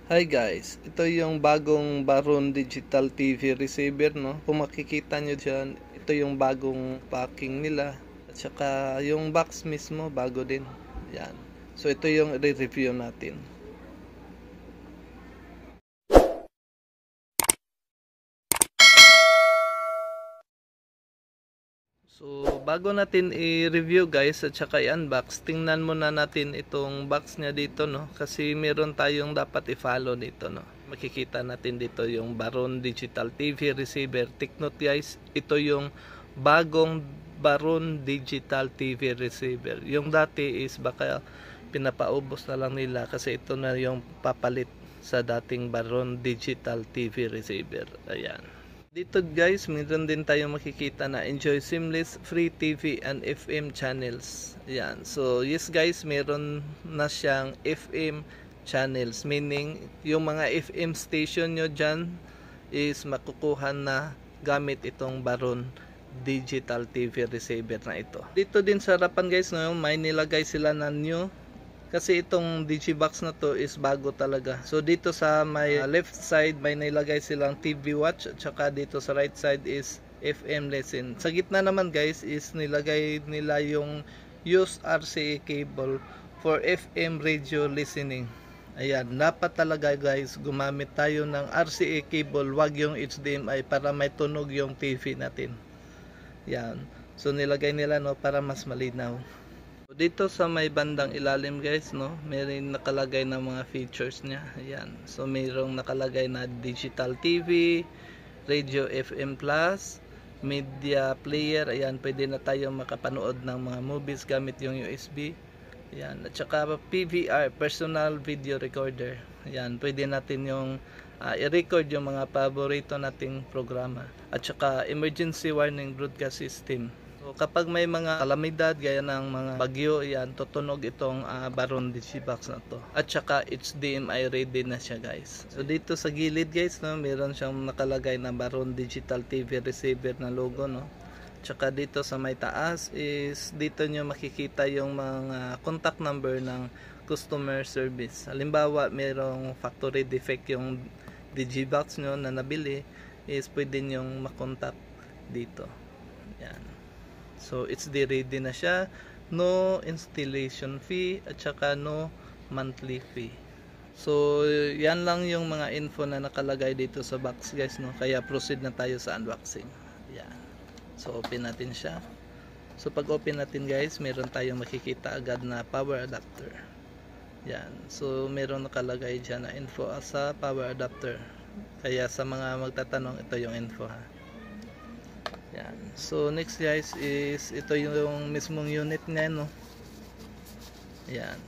Hi guys, ito yung bagong Baron Digital TV receiver, no? Kung makikita nyo dyan, ito yung bagong packing nila. At saka yung box mismo, bago din. Yan. So ito yung re-review natin. So bago natin i-review guys at saka i-unbox, tingnan muna natin itong box niya dito, no? Kasi meron tayong dapat i-follow dito, no? Makikita natin dito yung Baron Digital TV receiver. Take note guys, ito yung bagong Baron Digital TV receiver. Yung dati is baka pinapaubos na lang nila kasi ito na yung papalit sa dating Baron Digital TV receiver. Ayan. Dito guys, meron din tayong makikita na Enjoy Seamless Free TV and FM channels. Yan. So, yes guys, meron na siyang FM channels. Meaning, yung mga FM station nyo dyan is makukuha na gamit itong Baron Digital TV receiver na ito. Dito din sa harapan guys, no, may nilagay sila na new. Kasi itong Digibox na to is bago talaga. So dito sa may left side may nilagay silang TV watch at saka dito sa right side is FM lesson. Sa gitna naman guys is nilagay nila yung use RCA cable for FM radio listening. Ayan, dapat talaga guys gumamit tayo ng RCA cable, wag yung HDMI para may tunog yung TV natin. Yan. So nilagay nila no para mas malinaw. Dito sa may bandang ilalim guys, no, meron nakalagay na mga features niya. Ayan. So mayroong nakalagay na digital TV, radio FM plus, media player. Ayan, pwede na tayo makapanood ng mga movies gamit yung USB. Ayan, at saka PVR, personal video recorder. Ayan, pwede natin yung i-record yung mga paborito nating programa. At saka emergency warning broadcast system. So, kapag may mga kalamidad gaya ng mga bagyo, yan, tutunog itong Baron Digibox na to. At saka HDMI ready na siya guys. So dito sa gilid guys, no, meron siyang nakalagay na Baron Digital TV receiver na logo, no. Tsaka dito sa may taas is dito nyo makikita yung mga contact number ng customer service. Halimbawa, merong factory defect yung Digibox nyo na nabili, is pwede nyong makontak dito. Yan. So, it's ready na siya. No installation fee at saka no monthly fee. So, yan lang yung mga info na nakalagay dito sa box guys, no. Kaya proceed na tayo sa unboxing. Yan. So, open natin siya. So, pag open natin guys, meron tayong makikita agad na power adapter. Yan. So, meron nakalagay dyan na info sa power adapter. Kaya sa mga magtatanong, ito yung info ha. Yan. So next guys is ito yung mismong unit niya, no. Yan.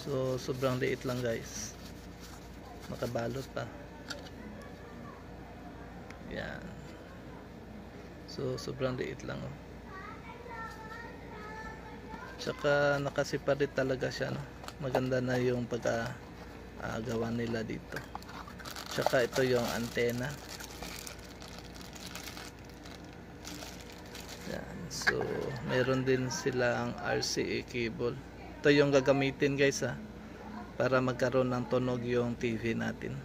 So sobrang liit lang guys. Makabalot pa. Yan. So sobrang liit lang, oh. Tsaka nakasiparit talaga siya, no. Maganda na yung pagkagawa nila dito. Tsaka ito yung antena. Yan. So meron din silang RCA cable. Ito yung gagamitin guys ha, para magkaroon ng tunog yung TV natin.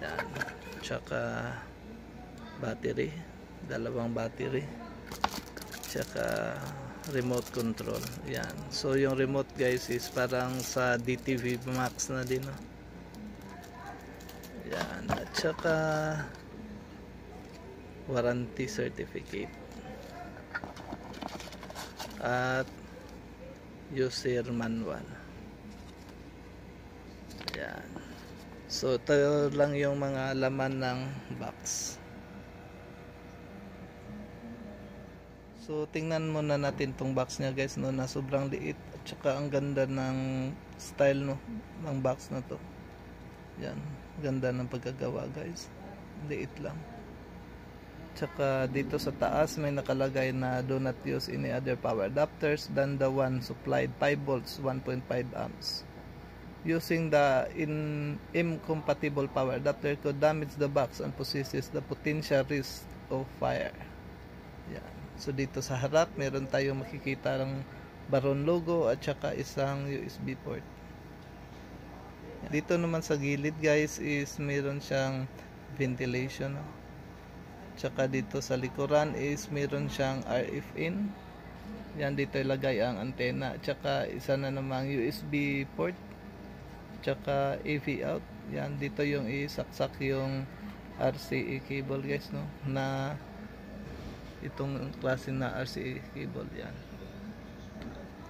Yan. Tsaka battery, dalawang battery, tsaka remote control. Yan. So yung remote guys is parang sa DTV Max na din, no? Yan. At tsaka warranty certificate at user manual. Yan. So ito lang yung mga laman ng box. So tingnan muna natin tong box niya guys, no, na sobrang liit at saka ang ganda ng style, no, ng box na to. Yan, ganda ng pagkagawa guys. Liit lang. Tsaka dito sa taas may nakalagay na do not use any other power adapters than the one supplied 5 volts 1.5 amps. Using the incompatible power adapter could damage the box and possesses the potential risk of fire. Yan. So dito sa harap meron tayong makikita ng Baron logo at saka isang USB port. Dito naman sa gilid guys is meron siyang ventilation, no? Tsaka dito sa likuran is meron siyang RF in. Yan, dito ilagay ang antena. Tsaka isa na namang USB port. Tsaka AV out. Yan, dito yung isaksak yung RCA cable guys, no? Na itong klase na RCA cable yan.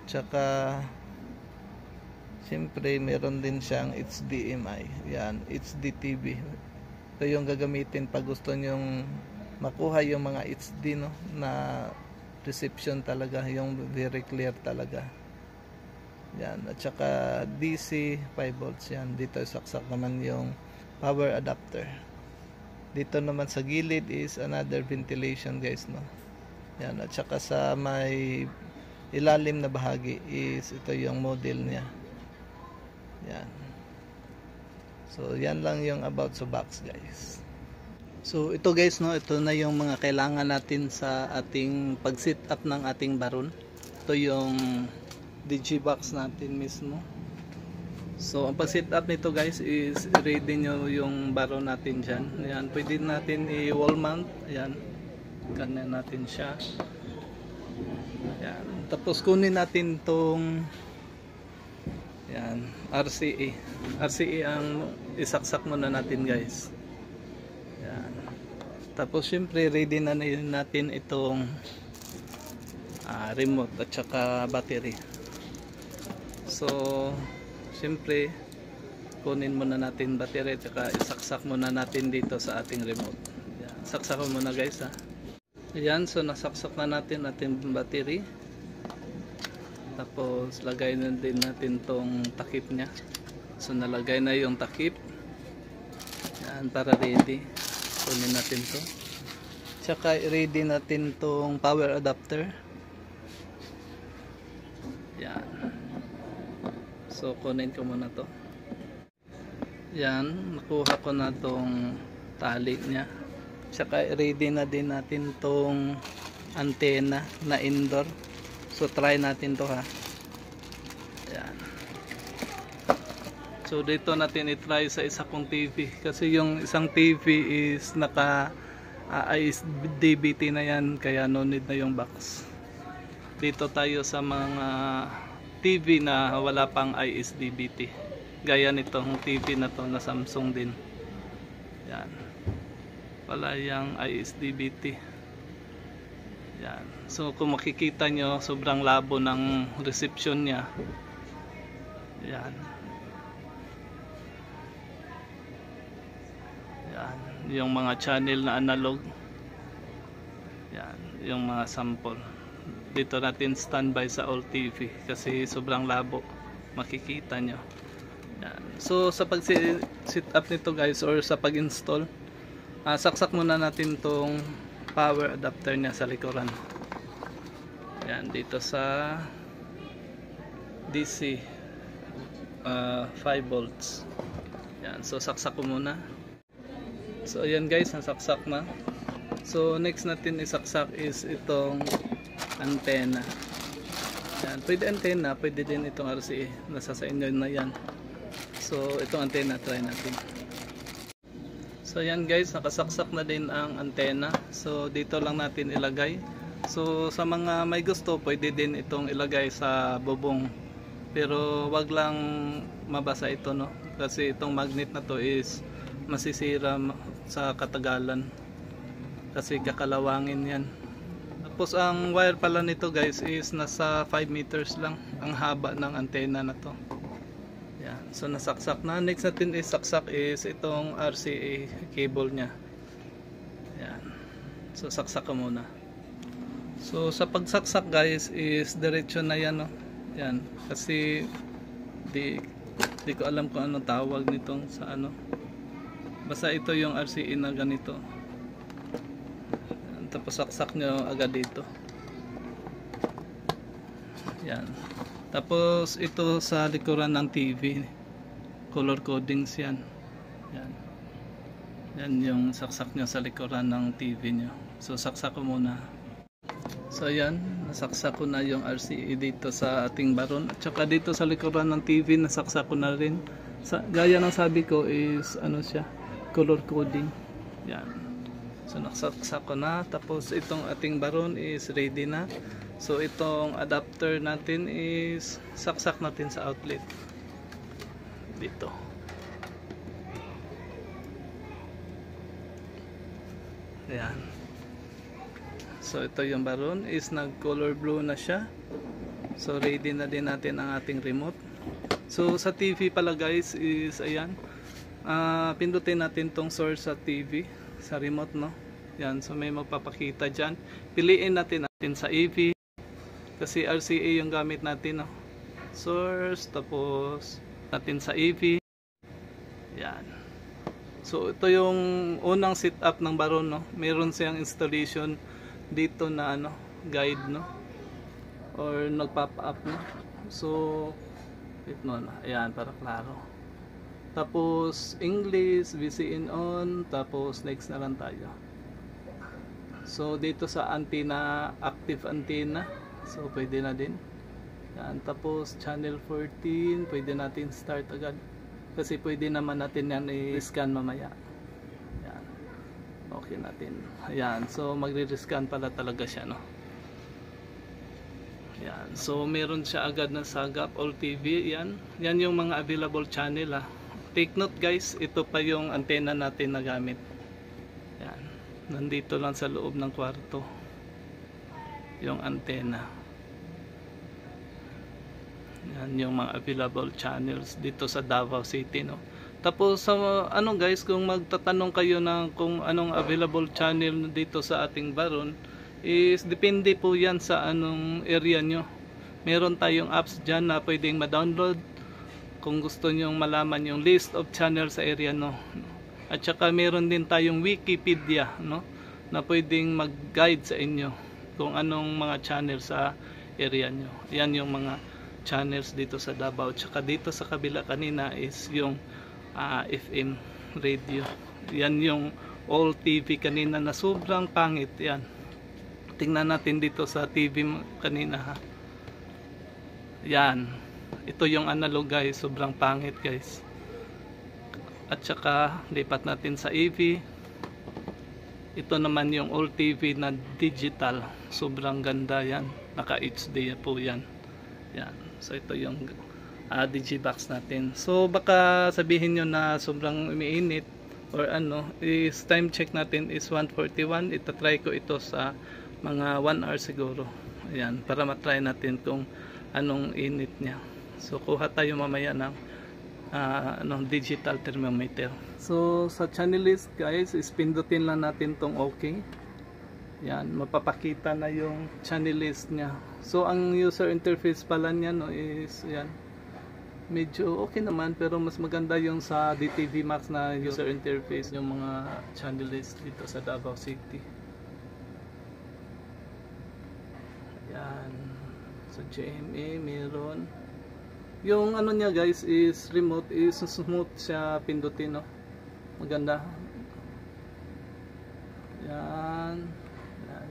Tsaka siyempre meron din siyang HDMI. Yan, HD TV. Ito yung gagamitin pag gusto nyong makuha yung mga HD, no, na reception talaga, yung very clear talaga. Yan, at saka DC 5 volts yan. Dito saksak naman yung power adapter. Dito naman sa gilid is another ventilation guys, no. Yan, at saka sa may ilalim na bahagi is ito yung model niya. Yan. So yan lang yung about sa box guys. So ito guys, no, ito na yung mga kailangan natin sa ating pag-set up ng ating baron. Ito yung digibox natin mismo. So ang pag-set up nito guys is ready nyo yung baron natin dyan. Ayan, pwede natin i-wall mount. Ayan, kanan natin siya. Ayan, tapos kunin natin tong RCA. RCA ang isaksak muna natin guys. Ayan. Tapos syempre ready na natin itong remote at saka battery. So syempre kunin muna natin battery at saka isaksak muna natin dito sa ating remote. Ayan. Saksak ko muna guys, ha. Ayan, so nasaksak na natin ating battery. Tapos lagay na din natin tong takip nya. So nalagay na yung takip. Yan, para ready. Kunin natin to. Tsaka ready natin tong power adapter. Yan. So kunin ko muna to. Yan, nakuha ko na tong tali nya. Tsaka ready na din natin tong antena na indoor. So try natin to, ha. Yan. So dito natin i-try sa isa kong TV kasi yung isang TV is naka ISDBT na yan, kaya no need na yung box. Dito tayo sa mga TV na wala pang ISDBT. Gaya nitong TV na to na Samsung din. Yan. Wala yung ISDBT. Yan. So kung makikita nyo, sobrang labo ng reception niya. Yan. Yan. Yung mga channel na analog. Yan. Yung mga sample. Dito natin standby sa all TV kasi sobrang labo. Makikita nyo. Yan. So sa pag-set up nito guys or sa pag-install, saksak muna natin tong power adapter niya sa likuran. Yan, dito sa DC 5 volts. Yan, so saksak ko muna. So ayan guys, nasaksak na. So next natin isaksak is itong antena. Yan, pwede antena, pwede din itong RCA. Nasa sa inyo na yan. So itong antena try natin. So ayan guys, nakasaksak na din ang antena. So dito lang natin ilagay. So sa mga may gusto, pwede din itong ilagay sa bubong. Pero wag lang mabasa ito, no? Kasi itong magnet na to is masisira sa katagalan. Kasi kakalawangin yan. Tapos ang wire pala nito guys is nasa 5 meters lang ang haba ng antena na to. Yan. So nasaksak na. Next natin isaksak is itong RCA cable nya. Yan. So saksak ko muna. So sa pagsaksak guys is diretso na yan, no? Yan. Kasi di ko alam kung anong tawag nitong sa ano. Basta ito yung RCA na ganito. Yan. Tapos saksak nyo agad dito. Yan. Tapos ito sa likuran ng TV, color codings yan. Yan. Yan yung saksak nyo sa likuran ng TV nyo. So saksak ko muna. So yan, nasaksak ko na yung RCA dito sa ating baron. At saka dito sa likuran ng TV, nasaksak ko na rin. Gaya ng sabi ko is ano siya, color coding. Yan. So naksaksak ko na. Tapos itong ating baron is ready na. So itong adapter natin is saksak natin sa outlet. Dito. Ayan. So ito yung baron is nag color blue na siya. So ready na din natin ang ating remote. So sa TV pala guys is ayan, pindutin natin tong source sa TV, sa remote, no. Yan, so may magpapakita dyan. Piliin natin sa AV kasi RCA yung gamit natin, no. Source, tapos natin sa AV. Yan. So ito yung unang setup ng baron, no. Meron siyang installation dito na ano, guide, no, or nagpop up, no. So ito na, ayan, para klaro. Tapos English, VCN on, tapos next na lang tayo. So dito sa antenna, active antenna, so pwede na din. Yan, tapos channel 14, pwede natin start agad. Kasi pwede naman natin yan i-scan mamaya. Yan. Okay natin. Ayan, so magre-scan pala talaga siya, no. Yan. So meron siya agad na Sagap All TV. Yan. Yan yung mga available channel, ah. Take note guys, ito pa yung antenna natin na gamit. Yan. Nandito lang sa loob ng kwarto yung antenna. Yan yung mga available channels dito sa Davao City, no. Tapos sa ano guys, kung magtatanong kayo ng kung anong available channel dito sa ating baron, is depende po yan sa anong area nyo. Meron tayong apps dyan na pwedeng ma-download kung gusto nyong malaman yung list of channels sa area, no. At saka meron din tayong Wikipedia, no, na pwedeng mag-guide sa inyo kung anong mga channels sa area nyo. Yan yung mga channels dito sa Davao. At saka dito sa kabila kanina is yung FM radio. Yan yung All TV kanina na sobrang pangit. Yan. Tingnan natin dito sa TV kanina, ha. Yan. Ito yung analog guys. Sobrang pangit guys. At saka lipat natin sa AV. Ito naman yung All TV na digital. Sobrang ganda yan. Naka HD po yan. Yan. So ito yung Digibox natin. So baka sabihin nyo na sobrang umiinit or ano. Is time check natin is 1:41. Itatry ko ito sa mga 1 hour siguro. Ayan, para matry natin kung anong init niya. So kuha tayo mamaya ng digital thermometer. So sa channel list guys, pindutin lang natin tong OK. Yan, mapapakita na yung channel list niya. So ang user interface pala niya, no, is yan. Medyo okay naman, pero mas maganda yung sa DTV Max na user interface, yung mga channel list dito sa Davao City. Yan. So GMA meron. Yung ano niya guys is remote, is smooth siya pindutin, no. Maganda. Yan. Yan.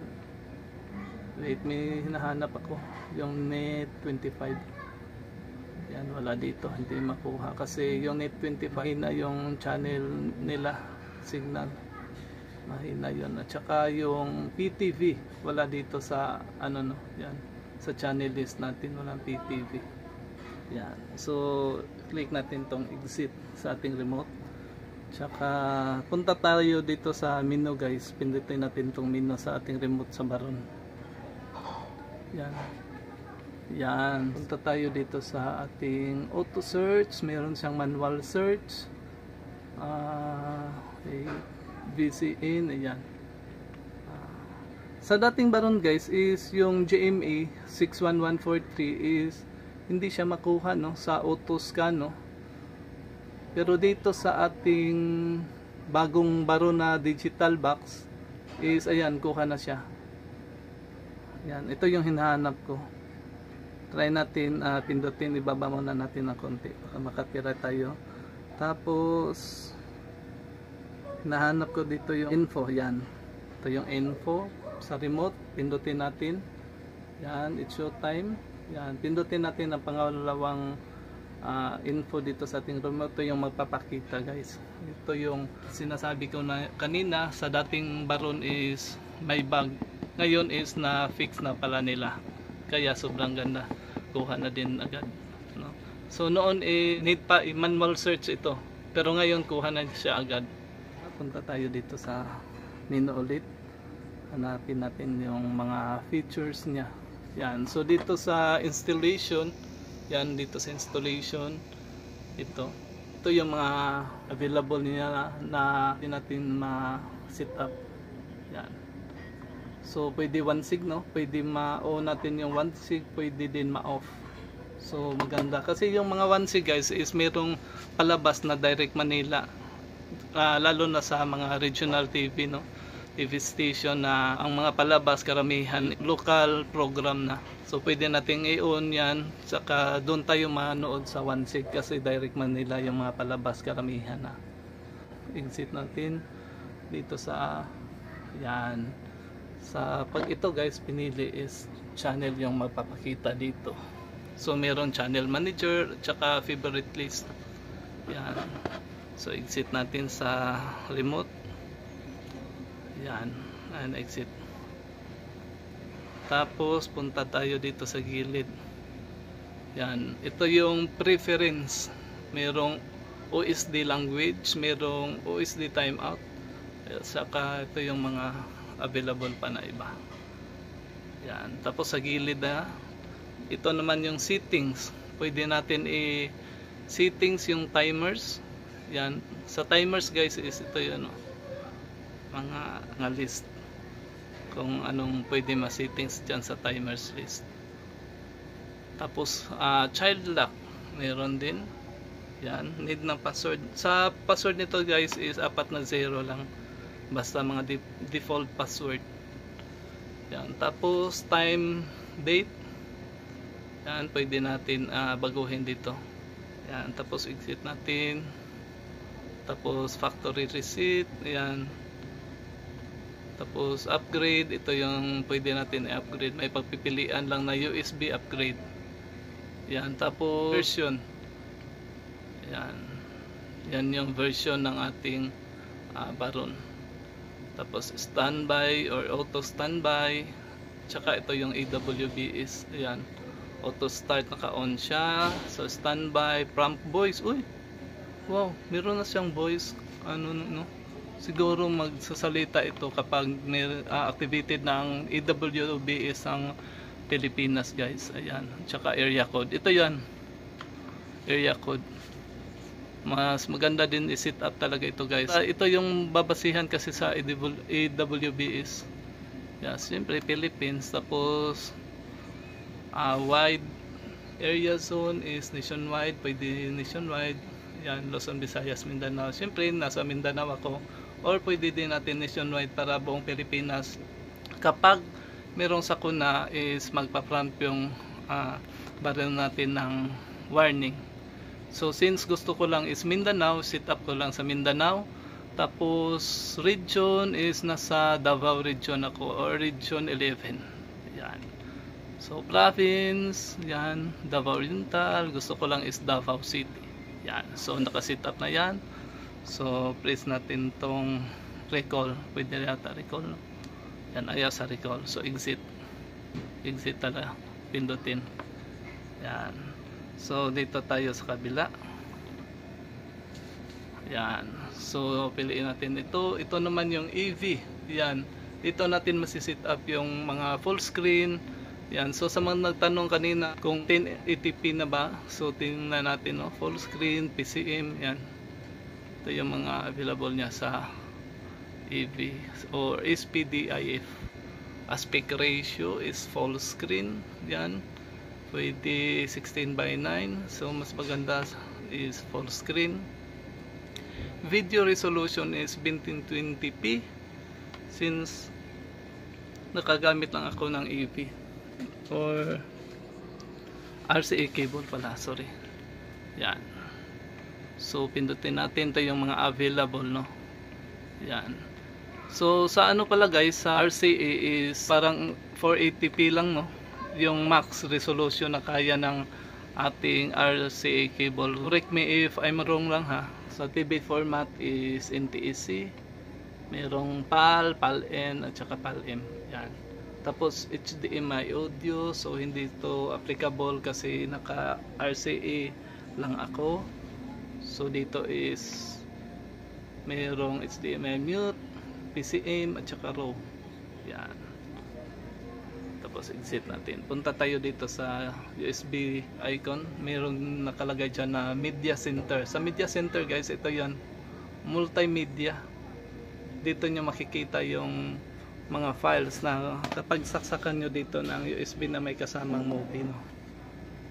Wait, may hinahanap ako. Yung Net 25. Yan, wala dito. Hindi makuha. Kasi yung Net 25 na yung channel nila. Signal. Mahina yun. At saka yung PTV. Wala dito sa ano, no. Yan. Sa channel list natin. Walang PTV. Yan. So, click natin tong exit sa ating remote. Tsaka, punta tayo dito sa menu guys. Pindutin natin tong menu sa ating remote sa baron. Yan. Yan. Punta tayo dito sa ating auto search. Meron siyang manual search. VCN. Ayan. Sa dating baron guys is yung GMA 61143 is hindi siya makuha, no, sa auto scan, no. Pero dito sa ating bagong baron na digital box is ayan, kuha na siya. Yan, ito yung hinahanap ko. Try natin pindutin, ibaba muna natin ng konti para makatira tayo. Tapos hinahanap ko dito yung info. Yan, ito yung info sa remote. Pindutin natin. Yan, it's show time. Yan, pindutin natin ang pangalawang info dito sa ating remote. Ito yung magpapakita guys. Ito yung sinasabi ko na kanina, sa dating baron is may bug, ngayon is na fix na pala nila, kaya sobrang ganda, kuha na din agad, no? So noon need pa manual search ito, pero ngayon kuha na siya agad. Punta tayo dito sa menu ulit, hanapin natin yung mga features niya. Yan, so dito sa installation, yan dito sa installation, ito yung mga available niya na natin ma-set up. Yan. So pwede 1 sig, no? Pwede ma-on natin yung 1 sig, pwede din ma-off. So maganda kasi yung mga 1 sig guys is merong palabas na direct Manila. Lalo na sa mga regional TV, no? TV station na ang mga palabas karamihan local program na. So pwede nating i-on yan, saka doon tayo manood sa 1 sig kasi direct Manila yung mga palabas karamihan na. Exit natin dito sa yan. Sa pag ito guys pinili is channel yung magpapakita dito. So meron channel manager tsaka favorite list. Yan. So exit natin sa remote. Yan, and exit. Tapos punta tayo dito sa gilid. Yan, ito yung preference. Merong OSD language, merong OSD timeout. Saka ito yung mga available pa na iba. Yan, tapos sa gilid na ito naman yung settings. Pwede natin settings yung timers. Yan, sa timers guys is ito yun, no? Mga list kung anong pwede ma-settings dyan sa timers list. Tapos child lock meron din. Yan, need ng password. Sa password nito guys is 4 na 0 lang, basta mga default password. Yan, tapos time date, yan pwede natin baguhin dito. Yan, tapos exit natin. Tapos factory receipt, yan. Tapos upgrade, ito yung pwede natin i-upgrade. May pagpipilian lang na USB upgrade. Yan, tapos version. Yan. Yan yung version ng ating baron. Tapos standby or auto standby. Tsaka ito yung AWBs. Yan. Auto start, naka-on siya. So standby, prompt voice. Uy! Wow, meron na siyang voice. Ano, no? Siguro magsasalita ito kapag may activated ng AWBs ang Pilipinas guys. Ayan, tsaka area code. Ito yan, area code. Mas maganda din i-set up talaga ito guys. Ito yung babasihan kasi sa AWBs. Yeah, siyempre Philippines. Tapos wide area zone is nationwide. Pwede nationwide. Yan, Luzon, Visayas, Mindanao. Siyempre nasa Mindanao ako. Or pwede din natin nationwide para buong Pilipinas. Kapag merong sakuna is magpa-prompt yung barrel natin ng warning. So since gusto ko lang is Mindanao, set up ko lang sa Mindanao. Tapos region is nasa Davao region ako, or region 11. Yan. So province, yan, Davao Oriental. Gusto ko lang is Davao City. Yan. So naka-set up na yan. So press natin tong recall. Pwede yata recall, no? Yan, ayaw sa recall. So exit. Exit talaga. Pindutin. Yan. So dito tayo sa kabila. Yan. So piliin natin ito. Ito naman yung AV. Yan. Dito natin masiset up yung mga full screen. Yan. So sa mga nagtanong kanina kung 1080p na ba. So tingnan natin, no? Full screen, PCM. Yan. Ito yung mga available niya sa AV or SPDIF. Aspect ratio is full screen. Yan. Pwede 16:9. So mas maganda is full screen. Video resolution is 1920p. Since nakagamit lang ako ng AV or RCA cable pala, sorry. Yan. So pindutin natin, ito yung mga available, no? Yan. So sa ano pala guys, sa RCA is parang 480p lang, no? Yung max resolution na kaya ng ating RCA cable. Correct me if I'm wrong lang ha. So TV format is NTSC, merong PAL, PAL-N at saka PAL-M. Yan. Tapos HDMI audio, so hindi to applicable kasi naka RCA lang ako. So dito is merong HDMI mute, PCM at saka RAW. Yan. Tapos exit natin. Punta tayo dito sa USB icon. Meron nakalagay dyan na media center. Sa media center guys, ito yan, multimedia. Dito nyo makikita yung mga files na kapag saksakan nyo dito ng USB na may kasamang movie, no?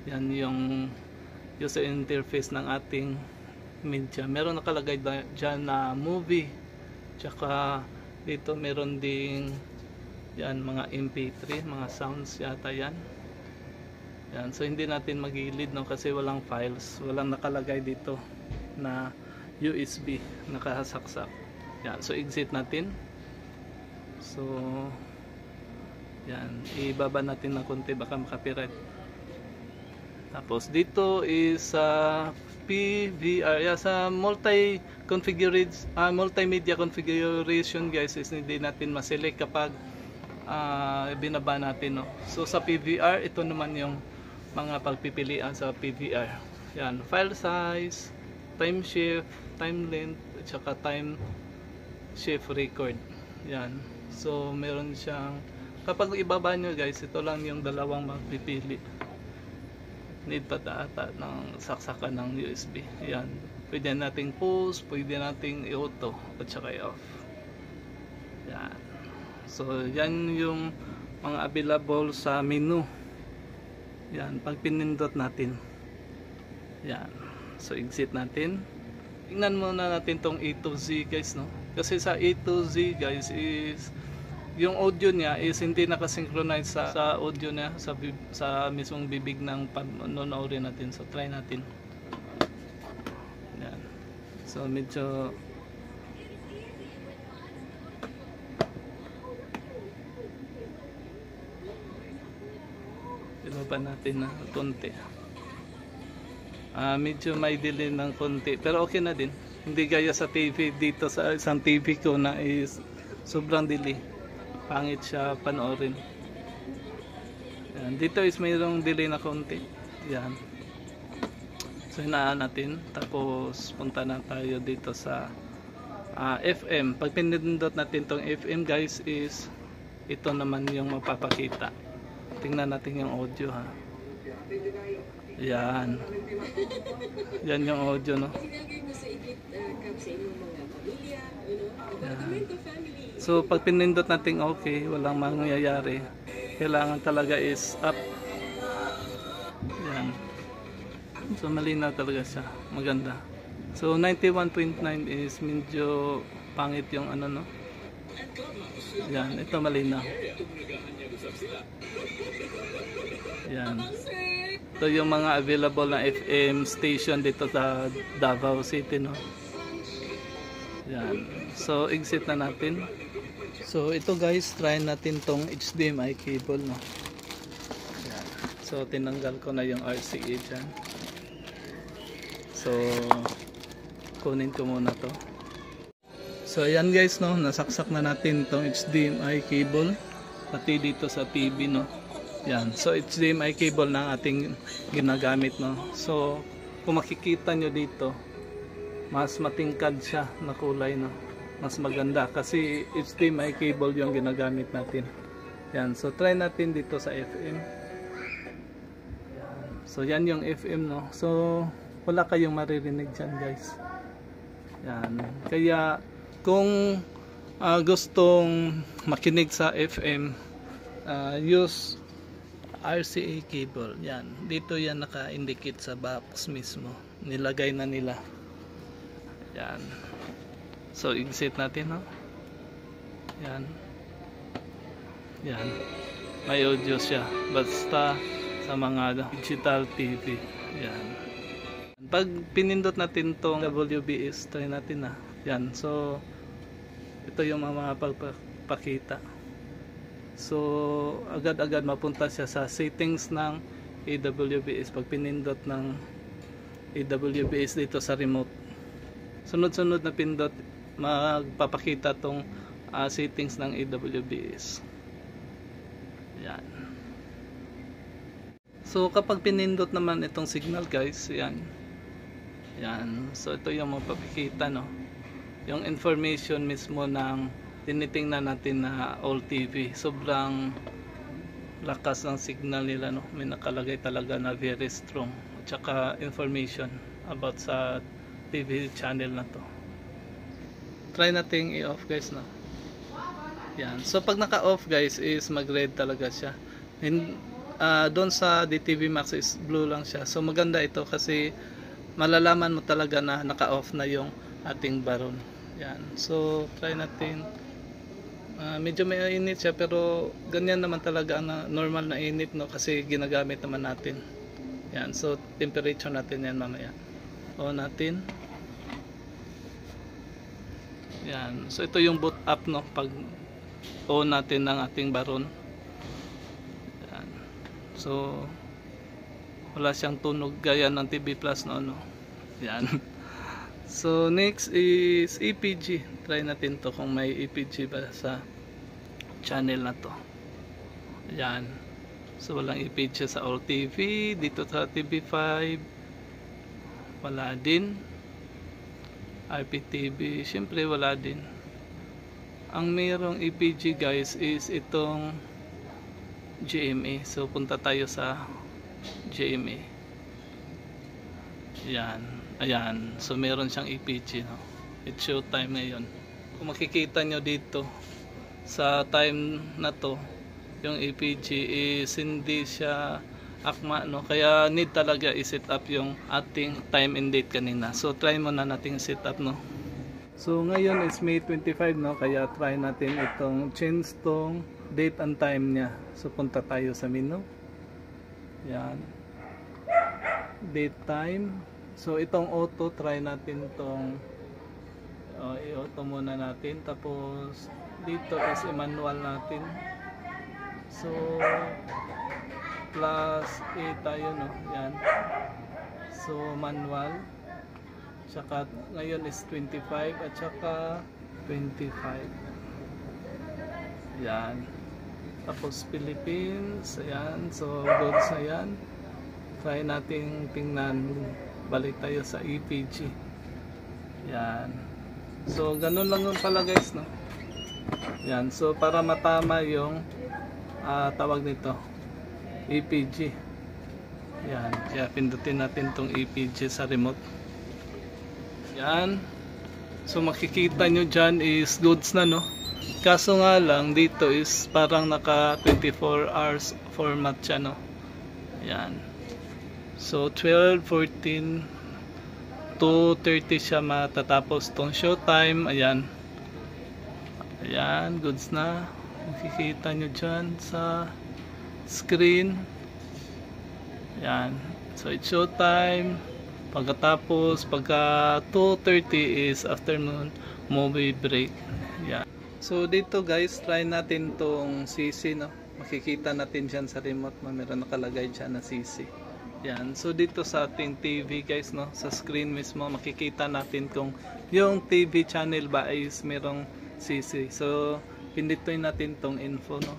Yan yung user interface ng ating media. Meron nakalagay dyan na movie, tsaka dito meron ding yan mga MP3, mga sounds yata yan. Yan, so hindi natin magilid, no, kasi walang files, walang nakalagay dito na USB nakasaksak. Yan, so exit natin. So yan, ibaba natin ng konti baka makapiright. Tapos dito is PVR, sa multimedia configuration guys, is hindi natin ma-select kapag binaba natin, no. So sa PVR, ito naman yung mga pagpipilian sa PVR. Yan, file size, time shift, time length, at saka time shift record. Yan. So meron siyang, kapag ibaba nyo guys, ito lang yung dalawang magpipili. Need pa ata ng saksakan ng USB. Yan. Pwede nating pause, pwede nating i-auto at saka i-off. Yan. So yan yung mga available sa menu. Yan, pag pinindot natin. Yan. So exit natin. Tingnan muna natin tong A to Z guys, no. Kasi sa A to Z guys is yung audio niya is hindi nakasynchronize sa audio niya sa mismong bibig ng panonoodin natin. So try natin. Yan. So medyo pa natin na konti. Medyo may delay ng konti, pero okay na din. Hindi gaya sa TV. Dito sa isang TV ko na is sobrang delay, pangit siya panoorin. Yan. Dito is mayroong delay na konti. Yan. So hinaan natin, tapos punta na tayo dito sa FM. Pag pinindot natin tong FM guys, is ito naman yung mapapakita. Tingnan natin yung audio ha. Yan. Yan yung audio, no. Yan. So pag pinindot natin okay, walang mangyayari. Kailangan talaga is up. Yan. So malinaw talaga siya. Maganda. So 91.9 is medyo pangit yung ano, no. Yan. Ito malinaw. Yan. Ito yung mga available na FM station dito sa Davao City, no. Yan. So exit na natin. So ito guys, try natin tong HDMI cable, no. Yan. So tinanggal ko na yung RCA dyan. So kunin ko muna to. So ayan guys, no, nasaksak na natin tong HDMI cable pati dito sa TV, no. Yan. So HDMI cable na ating ginagamit, no. So kung makikita nyo dito, mas matingkad siya na kulay, no. Mas maganda kasi HDMI cable yung ginagamit natin. Yan. So try natin dito sa FM. Yan. So yan yung FM, no. So wala kayong maririnig dyan guys. Yan. Kaya kung gustong makinig sa FM, use RCA cable. Yan. Dito yan naka-indicate sa box mismo. Nilagay na nila. Yan. So exit natin, no. Yan. Yan. May audio siya. Basta sa mga digital TV. Yan. Pag pinindot natin tong WBS, try natin na. Yan. So ito yung mga pagpakita. So agad-agad mapunta siya sa settings ng AWBS. Pag pinindot ng AWBS dito sa remote, sunod-sunod na pindot, magpapakita tong settings ng AWBS. Yan. So kapag pinindot naman itong signal guys, yan. So ito yung mapapakita, no, yung information mismo ng tinitingnan natin na all TV. Sobrang lakas ng signal nila, no, may nakalagay talaga na very strong, at saka information about sa TV channel na to. Try nating i-off guys, no. Yan. So pag naka-off guys is mag-red talaga siya. Doon sa DTV Max is blue lang siya. So maganda ito kasi malalaman mo talaga na naka-off na yung ating baron. Yan. So try natin. Medyo may init siya pero ganyan naman talaga na normal na init, no, kasi ginagamit naman natin. Yan. So temperature natin yan mamaya. On natin. Yan. So ito yung boot up, no, pag on natin ng ating baron. Yan. So wala siyang tunog gaya ng TV Plus, no, no. Yan. So next is EPG. Try natin to kung may EPG ba sa channel na to. Yan. So walang EPG sa all TV. Dito sa TV5 wala din. IPTV syempre wala din. Ang mayroong EPG guys is itong GMA. So punta tayo sa GMA. Yan. Ayan. So meron siyang EPG, no. It's showtime ngayon. Kung makikita nyo dito sa time na to, yung EPG is hindi siya akma, no. Kaya need talaga i-set up yung ating time and date kanina. So try muna natin set up, no. So ngayon is May 25, no. Kaya try natin itong change tong date and time niya. So punta tayo sa menu. Yan. Date, time. So itong auto, try natin itong i-auto muna natin. Tapos dito is i-manual natin. So plus A tayo, no. Yan. So manual. Tsaka ngayon is 25 at saka 25. Yan. Tapos Philippines. Ayan. So goods na yan. Try natin tingnan. Balik tayo sa EPG. Yan. So ganun lang yun pala guys, no. Yan. So para matama yung tawag nito, EPG. Yan. Kaya pindutin natin tong EPG sa remote. Yan. So makikita nyo dyan is goods na, no. Kaso nga lang dito is parang naka 24 hours format siya, no. Yan. So 12, 14, 2:30 siya matatapos tong showtime. Ayan. Ayan, goods na. Makikita nyo dyan sa screen. Ayan. So it's showtime. Pagkatapos, pagka 2:30 is afternoon movie break. Ayan. So dito guys, try natin tong CC, no. Makikita natin dyan sa remote, meron nakalagay dyan na CC. Yan. So dito sa ating TV guys, no, sa screen mismo makikita natin kung yung TV channel ba is merong CC. So pindutin natin tong info, no.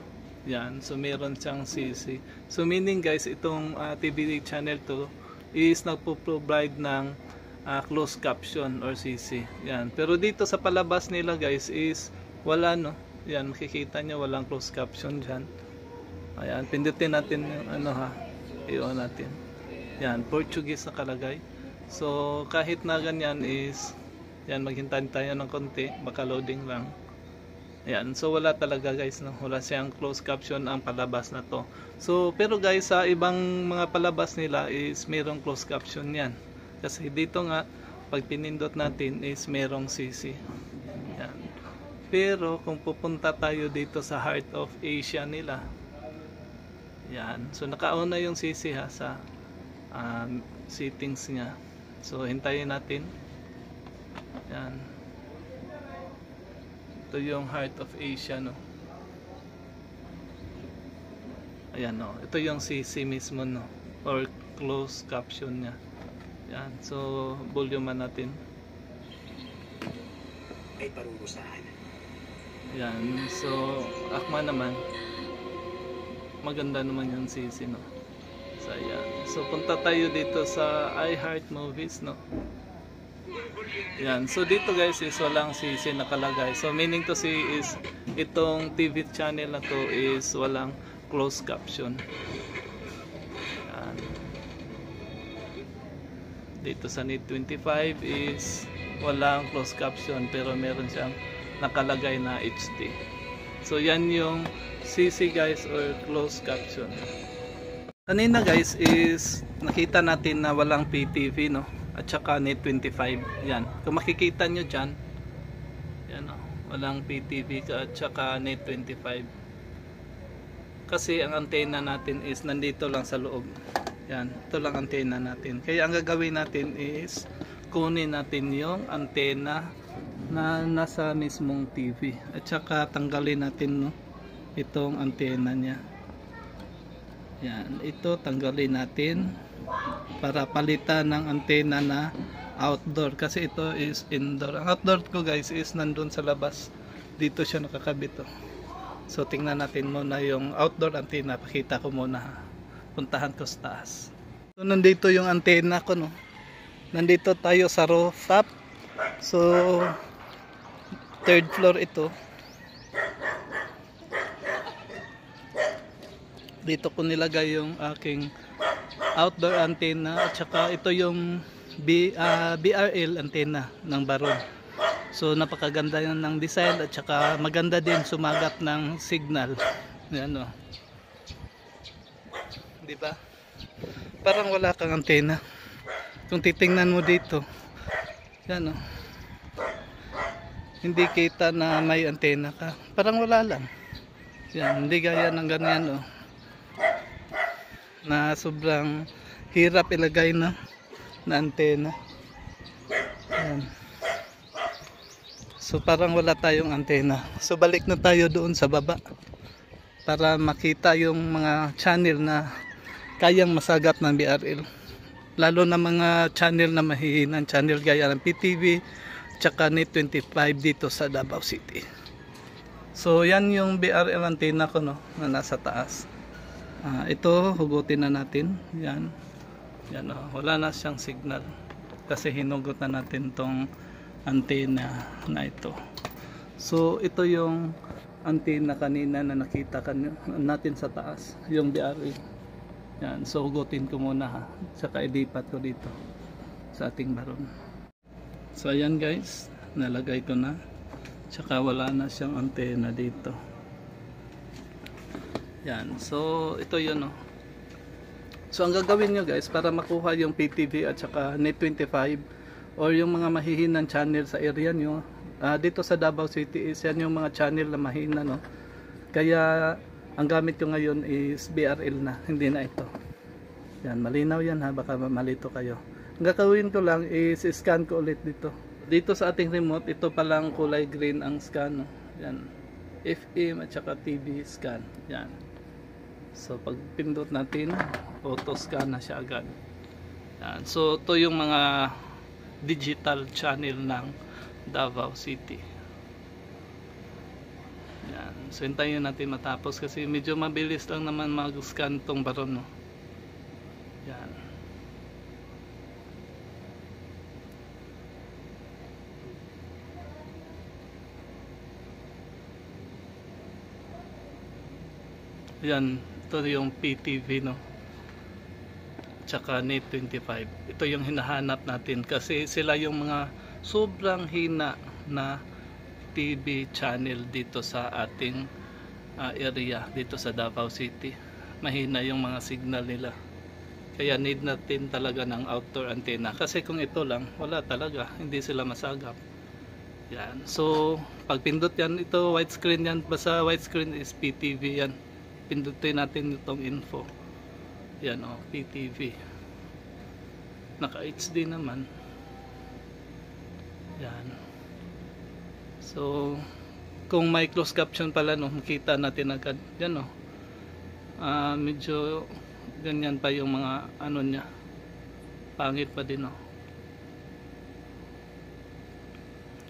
Yan. So meron siyang CC. So meaning guys, itong TV channel to is nagpo-provide ng closed caption or CC. Yan. Pero dito sa palabas nila guys is wala, no. Yan, makikita nyo walang closed caption dyan. Ayan, pindutin natin yung ano, ha. I-on natin. Yan, Portuguese nakalagay. So kahit na ganyan is yan, maghintay tayo ng konti, baka loading lang. Yan, so wala talaga guys, no. Wala siyang closed caption ang palabas na to. So pero guys, sa ibang mga palabas nila is merong closed caption yan. Kasi dito nga pag pinindot natin is merong CC. Yan. Pero kung pupunta tayo dito sa Heart of Asia nila, yan, so naka-on na yung CC, ha, sa settings niya. So hintayin natin. Yan. Ito yung Heart of Asia, no. Ayan, no. Ito yung CC mismo, no. or closed caption niya. Yan. So, volume natin. Ay parurusahan. Yan. So, akma naman. Maganda naman yung CC, no? So, yan. So, punta tayo dito sa iHeart Movies, no? Yan. So, dito guys is walang CC nakalagay. So, meaning to say is itong TV channel na to is walang closed caption. Yan. Dito sa Net 25 is walang closed caption pero meron siyang nakalagay na HD. So, yan yung CC guys or closed caption. Kanina guys is nakita natin na walang PTV, no? At saka Net 25. Yan. Kung makikita nyo dyan, yan, no? Walang PTV at saka Net 25. Kasi ang antena natin is nandito lang sa loob. Yan. Ito lang antena natin. Kaya ang gagawin natin is kunin natin yung antena na nasa mismong TV. At saka tanggalin natin, no? Itong antena niya. Yan. Ito tanggalin natin para palitan ng antena na outdoor kasi ito is indoor. Ang outdoor ko guys is nandun sa labas. Dito siya nakakabit, oh. So tingnan natin muna yung outdoor antena. Pakita ko muna. Puntahan ko sa taas. So nandito yung antena ko, no. Nandito tayo sa rooftop. So third floor ito. Dito ko nilagay yung aking outdoor antenna at saka ito yung BRL antenna ng Baron. So napakaganda yan ng design at saka maganda din sumagat ng signal. Yan, oh. Di ba? Parang wala kang antena. Kung titingnan mo dito, yan, oh. Hindi kita na may antena ka. Parang wala lang. Yan, hindi gaya ng ganyan, oh. Na sobrang hirap ilagay na antena. Ayan. So parang wala tayong antena. So balik na tayo doon sa baba para makita yung mga channel na kayang masagap ng BRL. Lalo na mga channel na mahihinang channel gaya ng PTV tsaka Net 25 dito sa Davao City. So yan yung BRL antena ko, no, na nasa taas. Ito hugutin na natin. Yan. Yan, oh. Wala na siyang signal kasi hinugot na natin tong antena na ito. So ito yung antena kanina na nakita natin sa taas, yung BRL. Yan. So hugutin ko muna, ha. Saka ilipat ko dito sa ating Baron. So ayan guys, nalagay ko na. Saka wala na siyang antena dito. Yan. So ito yun, no. So ang gagawin nyo guys para makuha yung PTV at saka Net 25 or yung mga mahihinang channel sa area nyo, dito sa Davao City is yan yung mga channel na mahina, no. Kaya ang gamit ko ngayon is BRL na, hindi na ito. Yan, malinaw yan, ha, baka malito kayo. Ang gagawin ko lang is scan ko ulit dito. Dito sa ating remote, ito palang kulay green ang scan, no. Yan, FM at saka TV scan. Yan. So pag pindot natin, auto scan na siya agad. Yan. So ito yung mga digital channel ng Davao City. Yan. So hintayin natin matapos kasi medyo mabilis lang naman mag-scan tong Baron, no. Yan. Yan. Ito yung PTV, no, tsaka Net 25. Ito yung hinahanap natin kasi sila yung mga sobrang hina na TV channel dito sa ating area dito sa Davao City. Mahina yung mga signal nila, kaya need natin talaga ng outdoor antenna kasi kung ito lang wala talaga, hindi sila masagap. Yan. So pag pindot yan, ito widescreen yan, basta widescreen is PTV yan. Pindutin natin itong info. Yan, oh, PTV. Naka HD naman. Yan. So kung may closed caption pala, no, makita natin agad. Yan, oh. Medyo Ganyan pa yung mga ano niya. Pangit pa din, oh.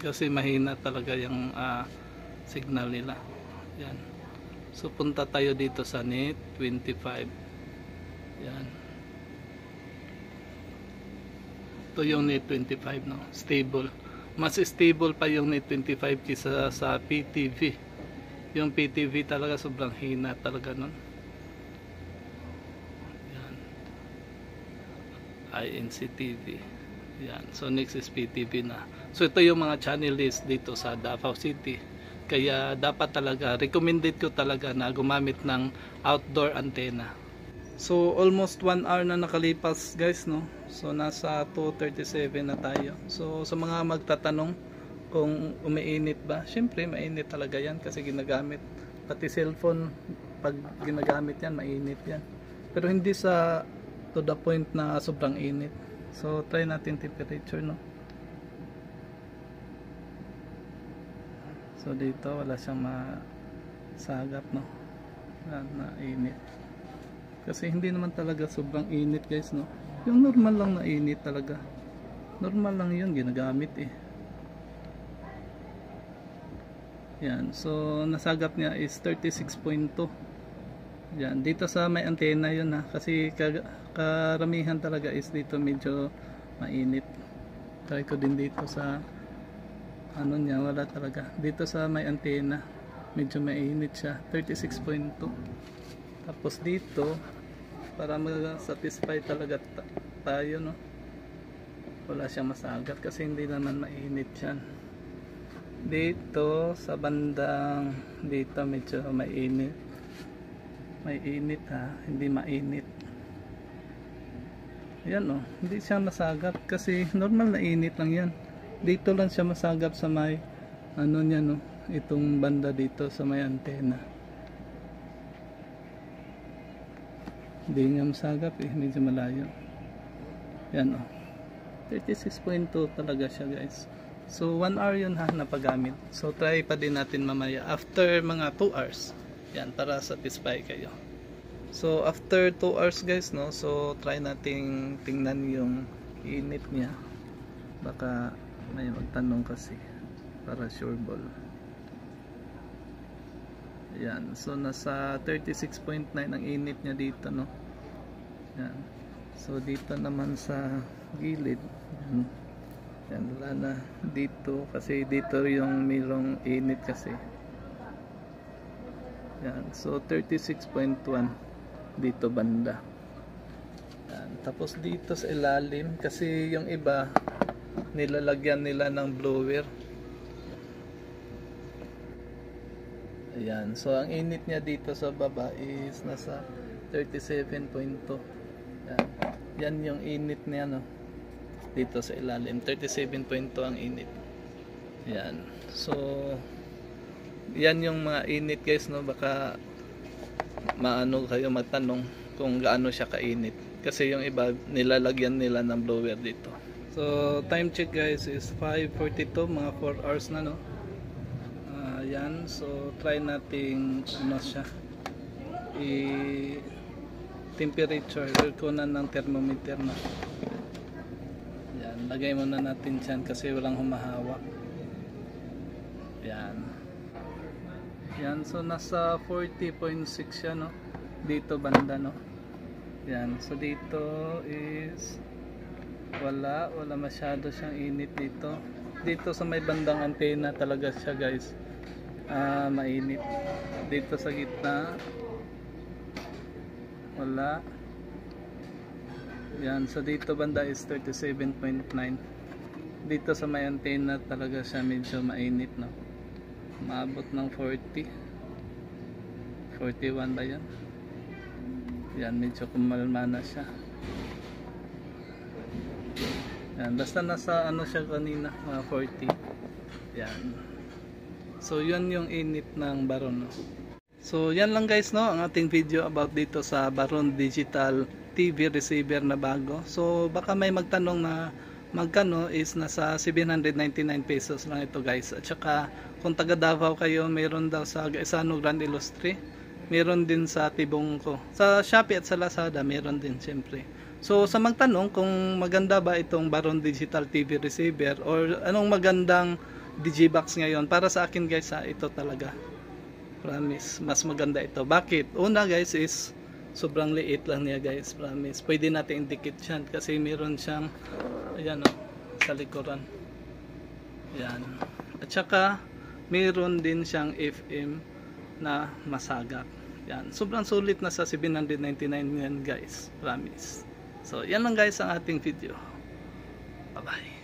Kasi mahina talaga yung signal nila. Yan. So punta tayo dito sa net 25. Yan. Ito yung net 25, no? Stable. Mas stable pa yung net 25 kaysa sa PTV. Yung PTV talaga sobrang hina talaga nun. Yan. INC TV. Yan. So next is PTV na. So ito yung mga channel list dito sa Davao City. Kaya dapat talaga, recommended ko talaga na gumamit ng outdoor antenna. So almost 1 hour na nakalipas guys, no? So nasa 2:37 na tayo. So sa mga magtatanong kung umiinit ba, syempre mainit talaga yan kasi ginagamit. Pati cellphone, pag ginagamit yan, mainit yan. Pero hindi sa to the point na sobrang init. So try natin temperature, no? So dito wala siyang masagap, no? Na init. Kasi hindi naman talaga sobrang init guys, no? Yung normal lang na init talaga. Normal lang yun, ginagamit eh. Yan, so nasagap niya is 36.2. Yan, dito sa may antena yun ha. Kasi karamihan talaga is dito medyo mainit. Try ko din dito sa ano niya, wala talaga. Dito sa may antena medyo mainit siya, 36.2. Tapos dito para ma-satisfy talaga tayo, no? Wala siyang masagap kasi hindi naman mainit yan. Dito sa bandang dito medyo mainit. May init ha, hindi mainit. Yan, oh, hindi siya masagap kasi normal na init lang yan. Dito lang siya masagap sa may ano niya, no? Itong banda dito sa may antena. Hindi niya masagap eh, medyo malayo. Yan, oh. 36.2 talaga siya guys. So 1 hour yun ha na paggamit. So try pa din natin mamaya after mga 2 hours. Yan, para satisfy kayo. So after 2 hours guys, no, so try nating tingnan yung init niya. Baka may magtanong kasi para sure ball. Yan, so nasa 36.9 ang init niya dito, no. Yan. So dito naman sa gilid, yan. Yan, wala na dito kasi dito yung mayroong init kasi. Yan, so 36.1 dito banda. Yan, tapos dito sa ilalim kasi yung iba nilalagyan nila ng blower. Ayan, so ang init niya dito sa baba is nasa 37.2. Yan. Yan yung init niya, no, dito sa ilalim, 37.2 ang init. Yan, so yan yung mga init guys, no. Baka maano kayo matanong kung gaano siya kainit kasi yung iba nilalagyan nila ng blower dito. So time check guys is 5:42, mga 4 hours na, no. Yan, so try nating ano siya temperature, kunan ng thermometer na. Yan, lagay muna natin dyan kasi walang humahawak. Yan. Yan, so nasa 40.6 siya, no, dito banda, no. Yan, so dito is wala masyado siyang init dito. Dito sa may bandang antena talaga siya guys, mainit. Dito sa gitna wala. Yan, so dito banda is 37.9. Dito sa may antena talaga siya medyo mainit, no. Maabot ng 40, 41 ba yan? Yan, medyo kumalma na siya. Yan, basta nasa ano siya kanina, 40. Yan, so yun yung init ng Baron, no? So yan lang guys, no, ang ating video about dito sa Baron Digital TV receiver na bago. So baka may magtanong na magkano, is nasa 799 pesos lang ito guys. At saka kung taga Davao kayo, mayroon daw sa Gaisano Grand Ilustre meron din sa tibong ko. Sa Shopee at sa Lazada, meron din syempre. So sa magtanong kung maganda ba itong Baron Digital TV receiver or anong magandang Digibox ngayon, para sa akin guys ito talaga. Promise, mas maganda ito. Bakit? Una guys is sobrang liit lang niya guys, promise. Pwede natin indicate yan kasi meron siyang ayan sa likuran. Yan. At saka meron din siyang FM na masagap. Yan. Sobrang sulit na sa 799 yan guys. Promise. So yan lang guys ang ating video. Bye bye.